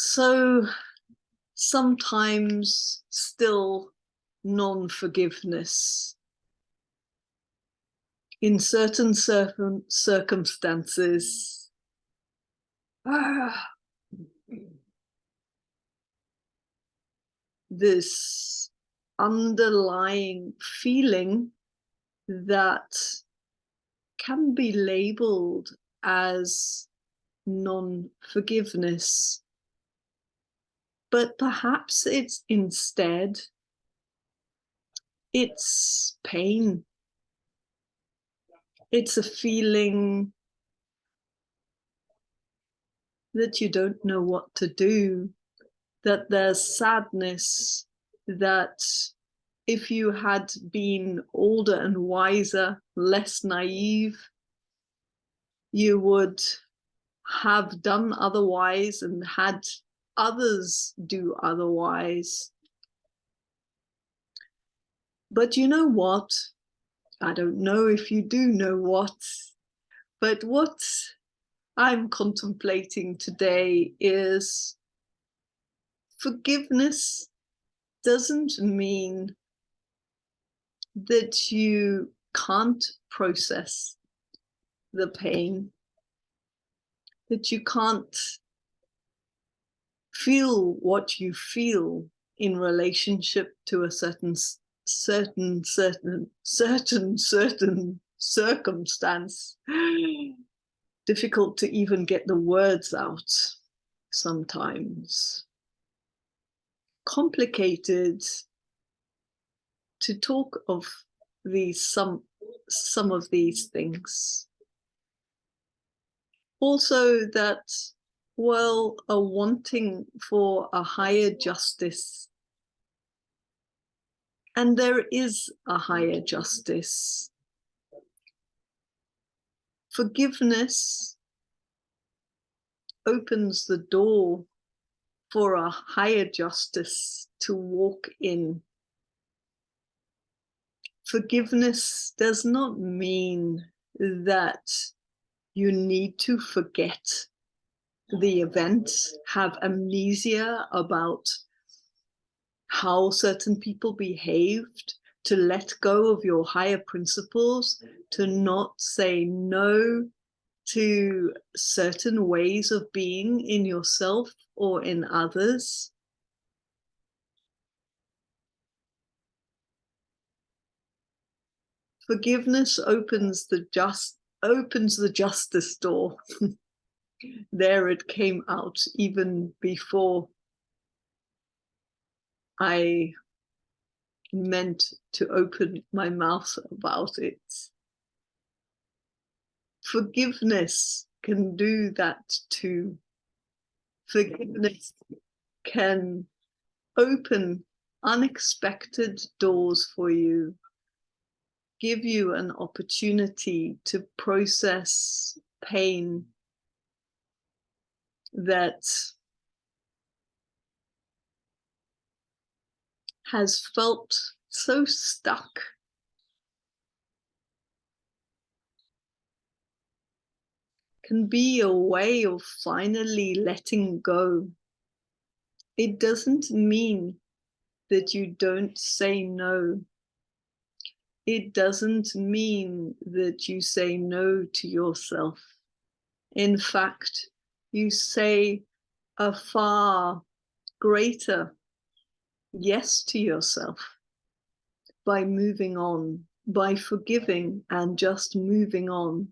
So sometimes still non-forgiveness in certain circumstances. This underlying feeling that can be labeled as non-forgiveness, but perhaps it's instead it's pain. It's a feeling that you don't know what to do, that there's sadness, that if you had been older and wiser, less naive, you would have done otherwise and had others do otherwise. But you know what? I don't know if you do know what, but what I'm contemplating today is forgiveness doesn't mean that you can't process the pain, that you can't feel what you feel in relationship to a certain circumstance. Difficult to even get the words out sometimes. Complicated to talk of these some of these things. Also that, well, a wanting for a higher justice. And there is a higher justice. Forgiveness opens the door for a higher justice to walk in. Forgiveness does not mean that you need to forget the event, have amnesia about how certain people behaved, to let go of your higher principles, to not say no to certain ways of being in yourself or in others. Forgiveness opens the justice door. There it came out even before I meant to open my mouth about it. Forgiveness can do that too. Forgiveness can open unexpected doors for you, give you an opportunity to process pain that has felt so stuck. Can be a way of finally letting go. It doesn't mean that you don't say no. It doesn't mean that you say no to yourself. In fact, you say a far greater yes to yourself by moving on, by forgiving and just moving on.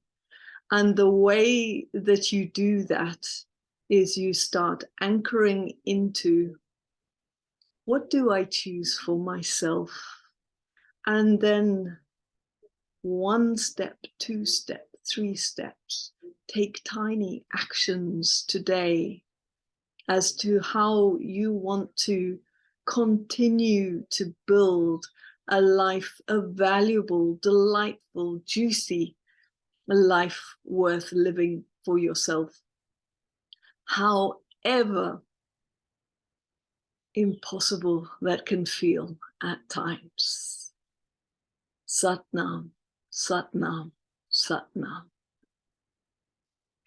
And the way that you do that is you start anchoring into, what do I choose for myself? And then 1 step, 2 steps, 3 steps, take tiny actions today as to how you want to continue to build a life, a valuable, delightful, juicy life worth living for yourself. However impossible that can feel at times. Sat Nam, Sat Nam, Sat Nam.